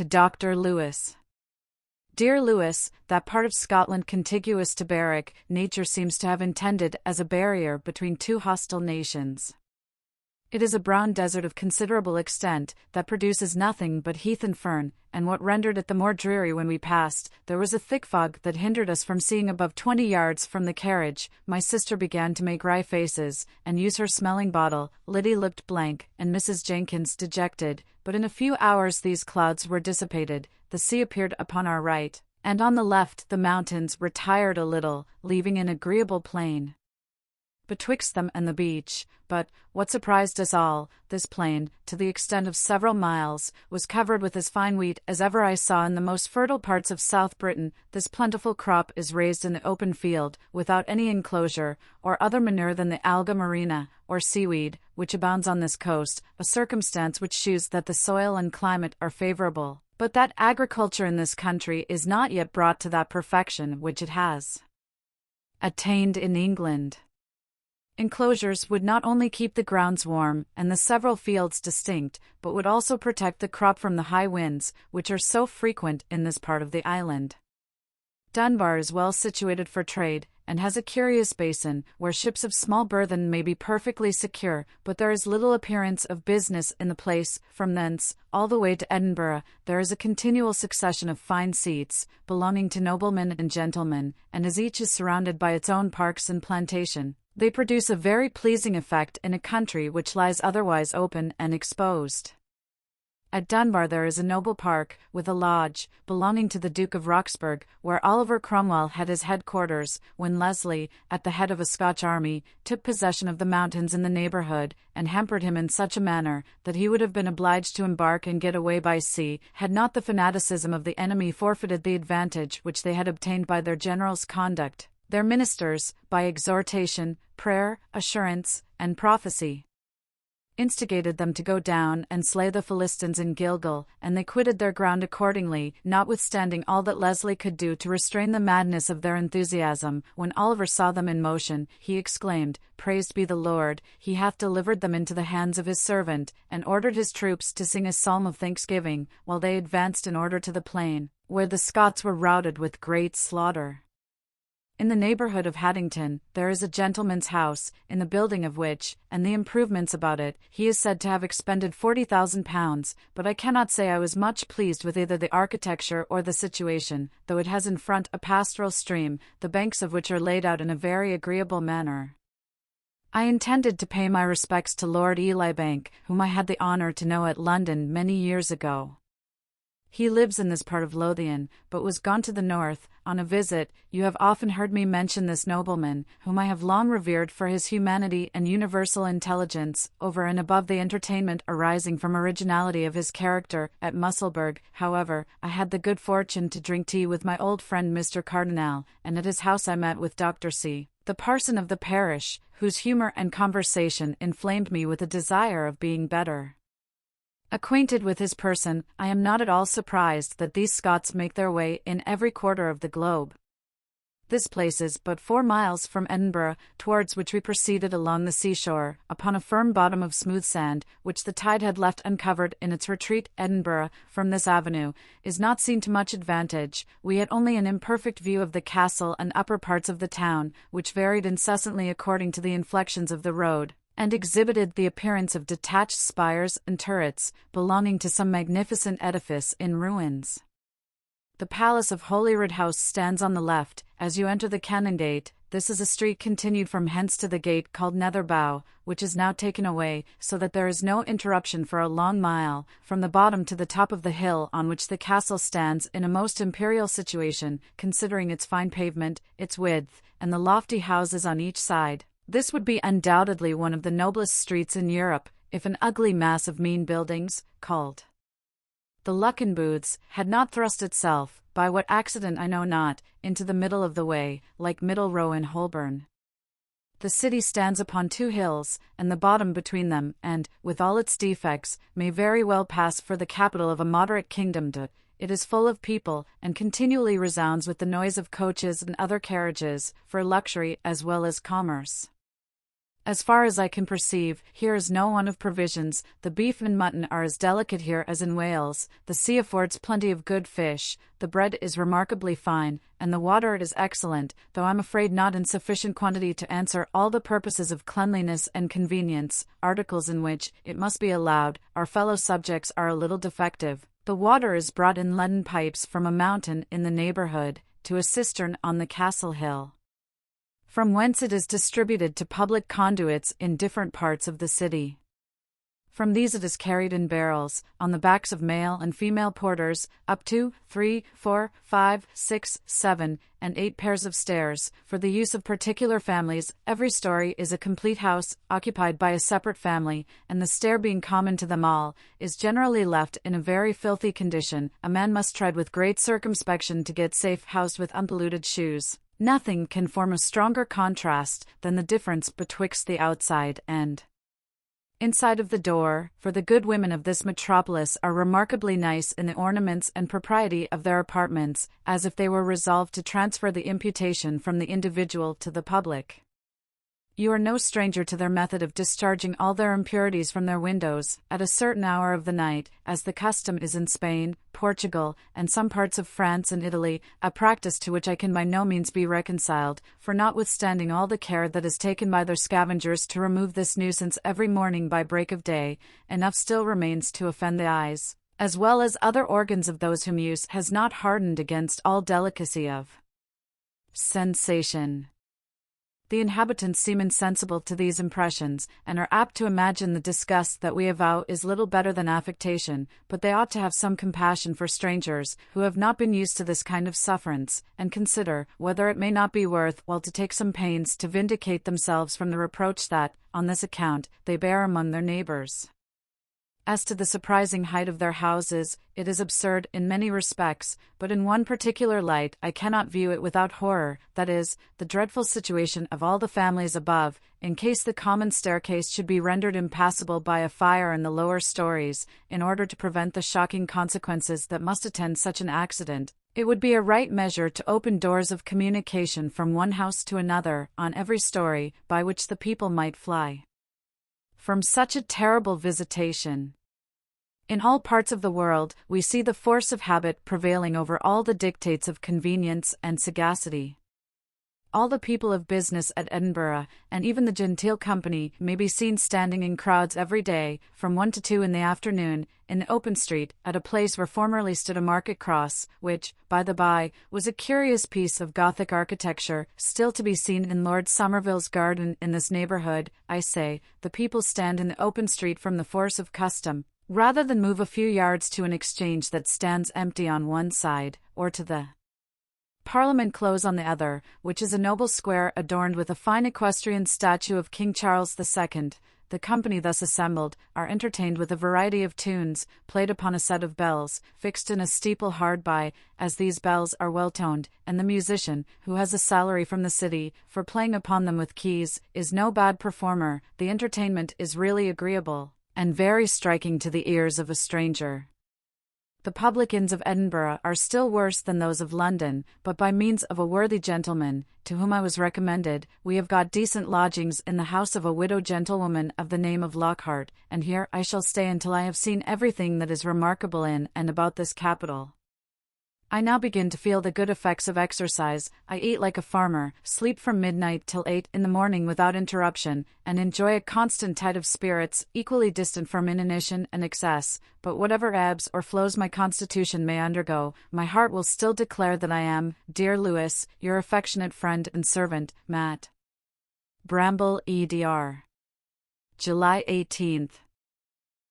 to Dr. Lewis. Dear Lewis, that part of Scotland contiguous to Berwick, nature seems to have intended as a barrier between two hostile nations. It is a brown desert of considerable extent, that produces nothing but heath and fern, and what rendered it the more dreary when we passed, there was a thick fog that hindered us from seeing above 20 yards from the carriage. My sister began to make wry faces, and use her smelling bottle. Liddy looked blank, and Mrs. Jenkins dejected, but in a few hours these clouds were dissipated, the sea appeared upon our right, and on the left the mountains retired a little, leaving an agreeable plain betwixt them and the beach. But, what surprised us all, this plain, to the extent of several miles, was covered with as fine wheat as ever I saw in the most fertile parts of South Britain. This plentiful crop is raised in the open field, without any enclosure, or other manure than the alga marina, or seaweed, which abounds on this coast, a circumstance which shews that the soil and climate are favourable, but that agriculture in this country is not yet brought to that perfection which it has attained in England. Enclosures would not only keep the grounds warm and the several fields distinct, but would also protect the crop from the high winds, which are so frequent in this part of the island. Dunbar is well situated for trade, and has a curious basin, where ships of small burthen may be perfectly secure, but there is little appearance of business in the place. From thence, all the way to Edinburgh, there is a continual succession of fine seats, belonging to noblemen and gentlemen, and as each is surrounded by its own parks and plantation, they produce a very pleasing effect in a country which lies otherwise open and exposed. At Dunbar there is a noble park, with a lodge, belonging to the Duke of Roxburgh, where Oliver Cromwell had his headquarters, when Leslie, at the head of a Scotch army, took possession of the mountains in the neighbourhood, and hampered him in such a manner, that he would have been obliged to embark and get away by sea, had not the fanaticism of the enemy forfeited the advantage which they had obtained by their general's conduct. Their ministers, by exhortation, prayer, assurance, and prophecy, instigated them to go down and slay the Philistines in Gilgal, and they quitted their ground accordingly, notwithstanding all that Leslie could do to restrain the madness of their enthusiasm. When Oliver saw them in motion, he exclaimed, "Praised be the Lord, he hath delivered them into the hands of his servant," and ordered his troops to sing a psalm of thanksgiving, while they advanced in order to the plain, where the Scots were routed with great slaughter. In the neighbourhood of Haddington, there is a gentleman's house, in the building of which, and the improvements about it, he is said to have expended £40,000, but I cannot say I was much pleased with either the architecture or the situation, though it has in front a pastoral stream, the banks of which are laid out in a very agreeable manner. I intended to pay my respects to Lord Elibank, whom I had the honour to know at London many years ago. He lives in this part of Lothian, but was gone to the north, on a visit. You have often heard me mention this nobleman, whom I have long revered for his humanity and universal intelligence, over and above the entertainment arising from originality of his character. At Musselburgh, however, I had the good fortune to drink tea with my old friend Mr. Cardinal, and at his house I met with Dr. C., the parson of the parish, whose humour and conversation inflamed me with a desire of being better acquainted with his person. I am not at all surprised that these Scots make their way in every quarter of the globe. This place is but 4 miles from Edinburgh, towards which we proceeded along the seashore, upon a firm bottom of smooth sand, which the tide had left uncovered in its retreat. Edinburgh, from this avenue, is not seen to much advantage. We had only an imperfect view of the castle and upper parts of the town, which varied incessantly according to the inflections of the road, and exhibited the appearance of detached spires and turrets, belonging to some magnificent edifice in ruins. The palace of Holyrood House stands on the left, as you enter the Canongate. This is a street continued from hence to the gate called Netherbow, which is now taken away, so that there is no interruption for a long mile, from the bottom to the top of the hill on which the castle stands, in a most imperial situation, considering its fine pavement, its width, and the lofty houses on each side. This would be undoubtedly one of the noblest streets in Europe, if an ugly mass of mean buildings, called the Luckin Booths, had not thrust itself, by what accident I know not, into the middle of the way, like Middle Row in Holborn. The city stands upon 2 hills, and the bottom between them, and, with all its defects, may very well pass for the capital of a moderate kingdom. It is full of people, and continually resounds with the noise of coaches and other carriages, for luxury as well as commerce. As far as I can perceive, here is no want of provisions. The beef and mutton are as delicate here as in Wales, the sea affords plenty of good fish, the bread is remarkably fine, and the water is excellent, though I'm afraid not in sufficient quantity to answer all the purposes of cleanliness and convenience, articles in which, it must be allowed, our fellow subjects are a little defective. The water is brought in leaden pipes from a mountain in the neighbourhood, to a cistern on the castle hill, from whence it is distributed to public conduits in different parts of the city. From these it is carried in barrels, on the backs of male and female porters, up 2, 3, 4, 5, 6, 7, and 8 pairs of stairs, for the use of particular families. Every story is a complete house, occupied by a separate family, and the stair being common to them all, is generally left in a very filthy condition. A man must tread with great circumspection to get safe housed with unpolluted shoes. Nothing can form a stronger contrast than the difference betwixt the outside and inside of the door, for the good women of this metropolis are remarkably nice in the ornaments and propriety of their apartments, as if they were resolved to transfer the imputation from the individual to the public. You are no stranger to their method of discharging all their impurities from their windows, at a certain hour of the night, as the custom is in Spain, Portugal, and some parts of France and Italy, a practice to which I can by no means be reconciled, for notwithstanding all the care that is taken by their scavengers to remove this nuisance every morning by break of day, enough still remains to offend the eyes, as well as other organs of those whom use has not hardened against all delicacy of sensation. The inhabitants seem insensible to these impressions, and are apt to imagine the disgust that we avow is little better than affectation, but they ought to have some compassion for strangers, who have not been used to this kind of sufferance, and consider whether it may not be worth while to take some pains to vindicate themselves from the reproach that, on this account, they bear among their neighbors. As to the surprising height of their houses, it is absurd in many respects, but in one particular light I cannot view it without horror, that is, the dreadful situation of all the families above, in case the common staircase should be rendered impassable by a fire in the lower stories. In order to prevent the shocking consequences that must attend such an accident, it would be a right measure to open doors of communication from one house to another, on every story, by which the people might fly from such a terrible visitation. In all parts of the world, we see the force of habit prevailing over all the dictates of convenience and sagacity. All the people of business at Edinburgh, and even the genteel company, may be seen standing in crowds every day, from 1 to 2 in the afternoon, in the open street, at a place where formerly stood a market cross, which, by the by, was a curious piece of Gothic architecture, still to be seen in Lord Somerville's garden in this neighbourhood. I say, the people stand in the open street from the force of custom, rather than move a few yards to an exchange that stands empty on one side, or to the Parliament Close on the other, which is a noble square adorned with a fine equestrian statue of King Charles II. The company thus assembled are entertained with a variety of tunes, played upon a set of bells, fixed in a steeple hard by, as these bells are well toned, and the musician, who has a salary from the city, for playing upon them with keys, is no bad performer. The entertainment is really agreeable, and very striking to the ears of a stranger. The publicans of Edinburgh are still worse than those of London, but by means of a worthy gentleman, to whom I was recommended, we have got decent lodgings in the house of a widow gentlewoman of the name of Lockhart, and here I shall stay until I have seen everything that is remarkable in and about this capital. I now begin to feel the good effects of exercise. I eat like a farmer, sleep from midnight till 8 in the morning without interruption, and enjoy a constant tide of spirits, equally distant from inanition and excess. But whatever ebbs or flows my constitution may undergo, my heart will still declare that I am, dear Lewis, your affectionate friend and servant, Matt. Bramble, Edr. July 18th.